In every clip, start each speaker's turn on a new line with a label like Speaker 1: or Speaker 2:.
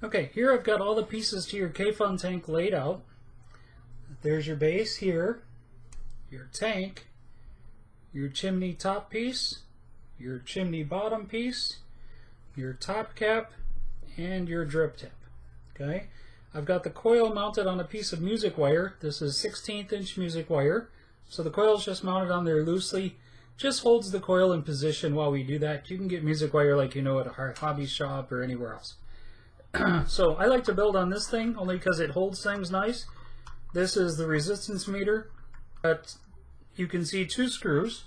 Speaker 1: Okay, here I've got all the pieces to your Kayfun tank laid out. There's your base here, your tank, your chimney top piece, your chimney bottom piece, your top cap, and your drip tip. Okay, I've got the coil mounted on a piece of music wire. This is 1/16 inch music wire, so the coil is just mounted on there loosely. Just holds the coil in position while we do that. You can get music wire like you know at a hobby shop or anywhere else. So I like to build on this thing only because it holds things nice. This is the resistance meter. But you can see 2 screws.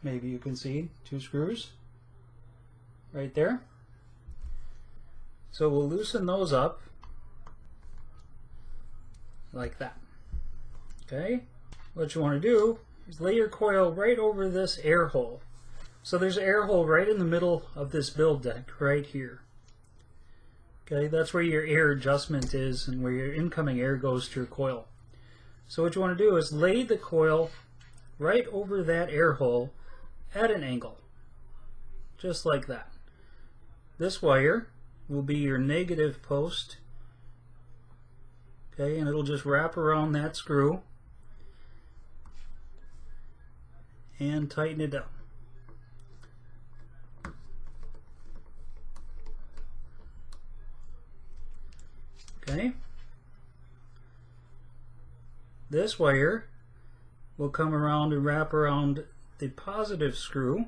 Speaker 1: Maybe you can see 2 screws right there. So we'll loosen those up like that. Okay, what you want to do is lay your coil right over this air hole. So there's an air hole right in the middle of this build deck right here. Okay, that's where your air adjustment is and where your incoming air goes to your coil. So what you want to do is lay the coil right over that air hole at an angle, just like that. This wire will be your negative post, okay, and it'll just wrap around that screw and tighten it down. Okay, this wire will come around and wrap around the positive screw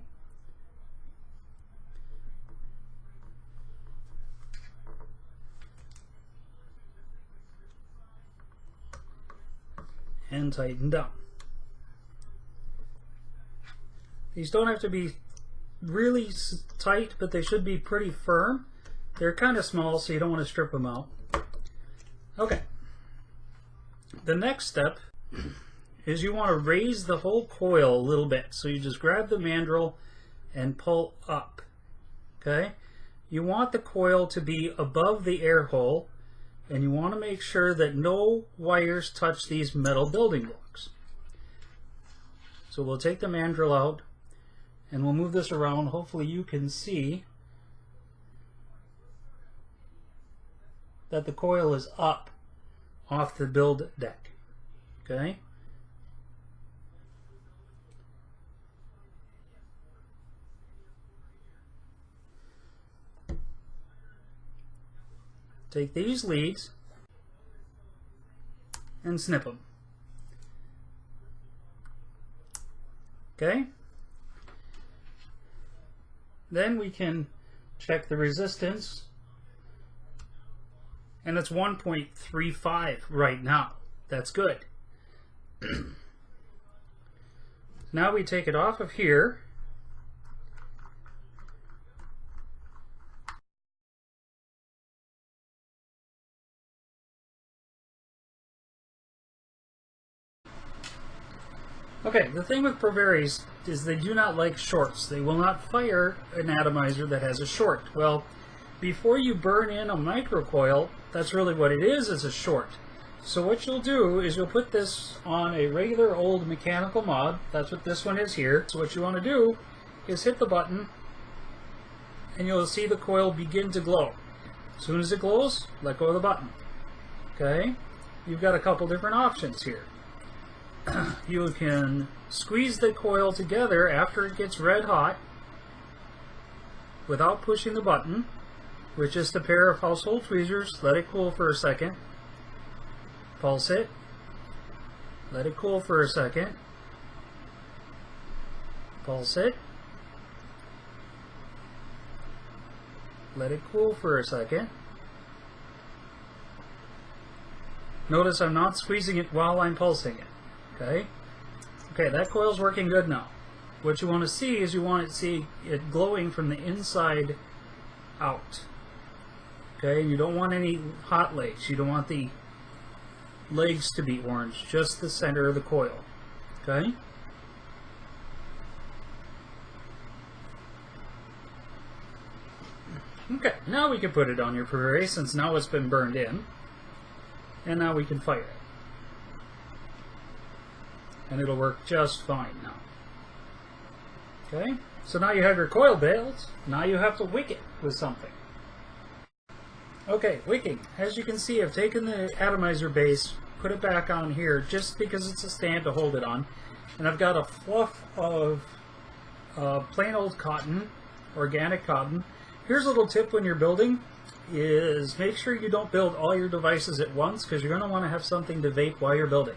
Speaker 1: and tighten down. These don't have to be really tight, but they should be pretty firm. They're kind of small, so you don't want to strip them out. Okay, the next step is you want to raise the whole coil a little bit. So you just grab the mandrel and pull up. Okay, you want the coil to be above the air hole, and you want to make sure that no wires touch these metal building blocks. So we'll take the mandrel out and we'll move this around. Hopefully you can see that the coil is up off the build deck. Okay? Take these leads and snip them. Okay? Then we can check the resistance, and it's 1.35 right now. That's good. Now we take it off of here. Okay, the thing with Proveris is they do not like shorts. They will not fire an atomizer that has a short. Well, before you burn in a microcoil, that's really what it is a short. So what you'll do is you'll put this on a regular old mechanical mod. That's what this one is here. So what you want to do is hit the button and you'll see the coil begin to glow. As soon as it glows, let go of the button. Okay? You've got a couple different options here. You can squeeze the coil together after it gets red hot without pushing the button with just a pair of household tweezers. Let it cool for a second. Pulse it. Let it cool for a second. Pulse it. Let it cool for a second. Notice I'm not squeezing it while I'm pulsing it. Okay? Okay, that coil's working good now. What you want to see is you want to see it glowing from the inside out. Okay, you don't want any hot legs. You don't want the legs to be orange, just the center of the coil. Okay? Okay, now we can put it on your Proveris since now it's been burned in. And now we can fire it. And it'll work just fine now. Okay, so now you have your coil built. Now you have to wick it with something. Okay, wicking. As you can see, I've taken the atomizer base, put it back on here just because it's a stand to hold it on, and I've got a fluff of plain old cotton, organic cotton. Here's a little tip when you're building, is make sure you don't build all your devices at once, because you're going to want to have something to vape while you're building.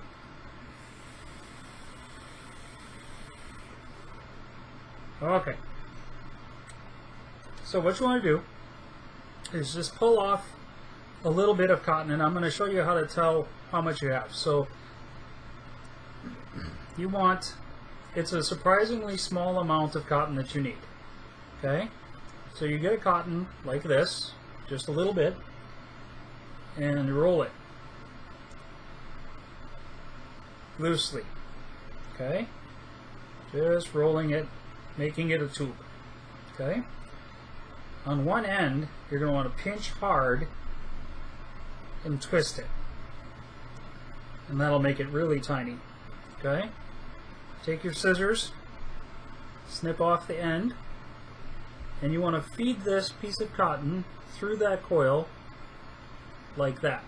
Speaker 1: Okay. So what you want to do is just pull off a little bit of cotton, and I'm going to show you how to tell how much you have. So you want, it's a surprisingly small amount of cotton that you need. Okay? So you get a cotton like this, just a little bit, and roll it loosely. Okay? Just rolling it, making it a tube. Okay? On one end, you're going to want to pinch hard and twist it. And that'll make it really tiny. Okay? Take your scissors, snip off the end, and you want to feed this piece of cotton through that coil like that.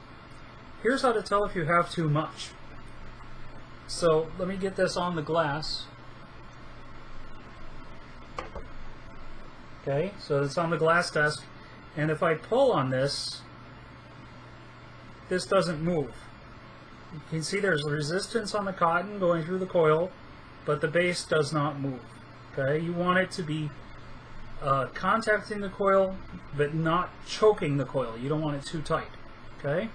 Speaker 1: Here's how to tell if you have too much. So let me get this on the glass. Okay, so it's on the glass desk, and if I pull on this, this doesn't move. You can see there's resistance on the cotton going through the coil, but the base does not move. Okay, you want it to be contacting the coil, but not choking the coil. You don't want it too tight. Okay,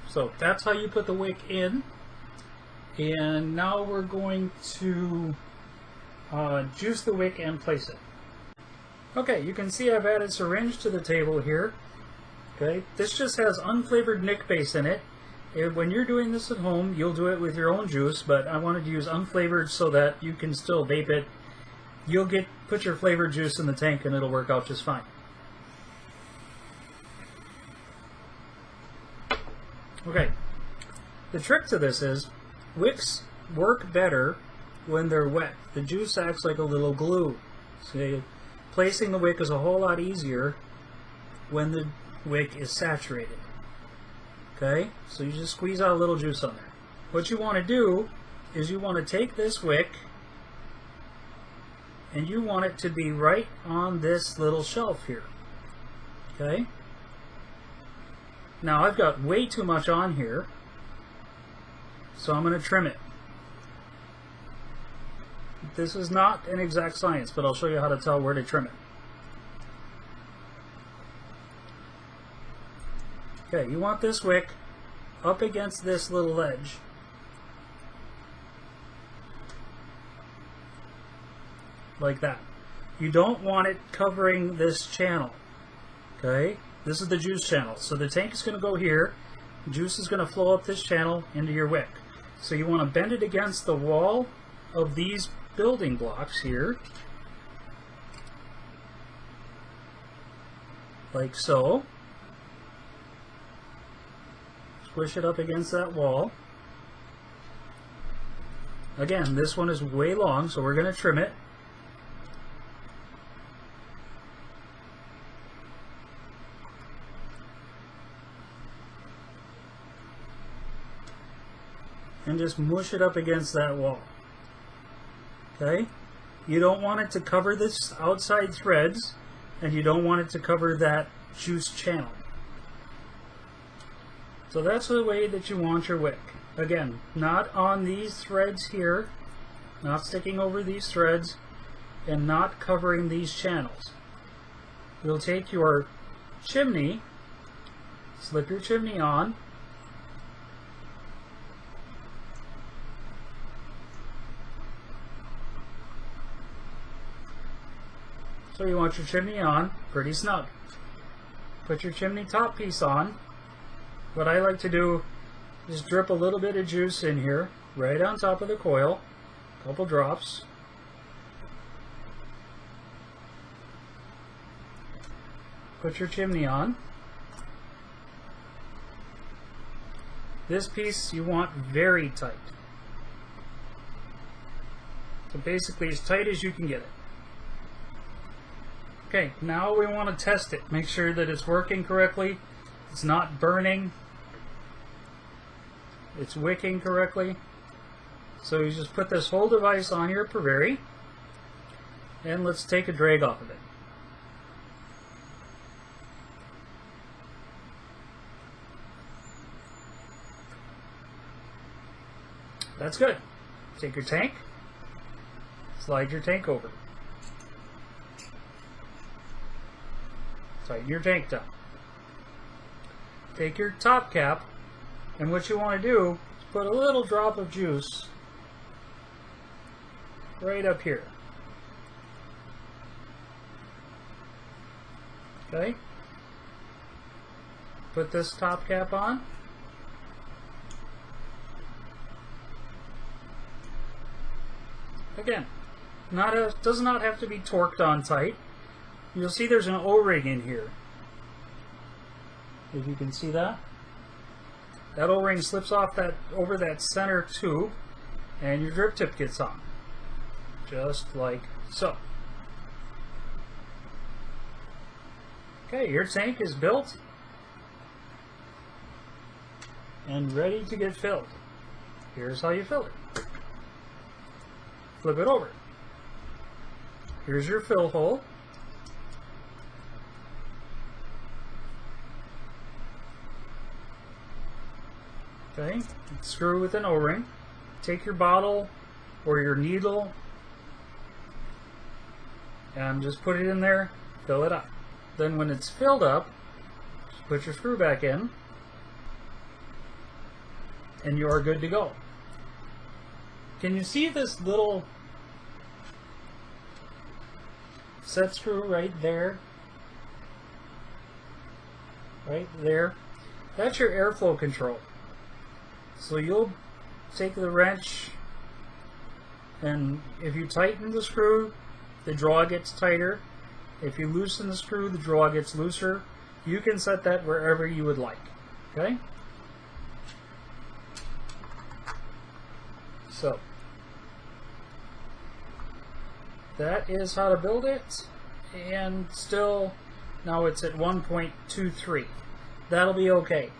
Speaker 1: so that's how you put the wick in, and now we're going to juice the wick and place it. Okay, you can see I've added syringe to the table here. Okay, this just has unflavored nick base in it. When you're doing this at home, you'll do it with your own juice, but I wanted to use unflavored so that you can still vape it. You'll put your flavored juice in the tank and it'll work out just fine. Okay, the trick to this is wicks work better when they're wet. The juice acts like a little glue. So placing the wick is a whole lot easier when the wick is saturated. Okay, so you just squeeze out a little juice on there. What you want to do is you want to take this wick and you want it to be right on this little shelf here. Okay, now I've got way too much on here, so I'm going to trim it. This is not an exact science, but I'll show you how to tell where to trim it. Okay, you want this wick up against this little ledge. Like that. You don't want it covering this channel. Okay? This is the juice channel. So the tank is going to go here. Juice is going to flow up this channel into your wick. So you want to bend it against the wall of these building blocks here, like so. Squish it up against that wall. Again, this one is way long, so we're going to trim it. And just mush it up against that wall. Okay? You don't want it to cover this outside threads, and you don't want it to cover that juice channel. So that's the way that you want your wick. Again, not on these threads here, not sticking over these threads, and not covering these channels. You'll take your chimney, slip your chimney on, so you want your chimney on pretty snug. Put your chimney top piece on. What I like to do is drip a little bit of juice in here, right on top of the coil, a couple drops. Put your chimney on. This piece you want very tight. So basically as tight as you can get it. Okay, now we want to test it. Make sure that it's working correctly. It's not burning. It's wicking correctly. So you just put this whole device on your Prevary, and let's take a drag off of it. That's good. Take your tank, slide your tank over. Tighten your tank down. Take your top cap, and what you want to do is put a little drop of juice right up here. Okay? Put this top cap on. Again, does not have to be torqued on tight. You'll see there's an O-ring in here. If you can see that. That O-ring slips off over that center tube, and your drip tip gets on. Just like so. Okay, your tank is built and ready to get filled. Here's how you fill it. Flip it over. Here's your fill hole. Okay, screw with an O-ring. Take your bottle or your needle and just put it in there, fill it up. Then when it's filled up, just put your screw back in and you are good to go. Can you see this little set screw right there? Right there. That's your airflow control. So you'll take the wrench, and if you tighten the screw, the draw gets tighter. If you loosen the screw, the draw gets looser. You can set that wherever you would like. Okay? So that is how to build it, and still now it's at 1.23. That'll be okay.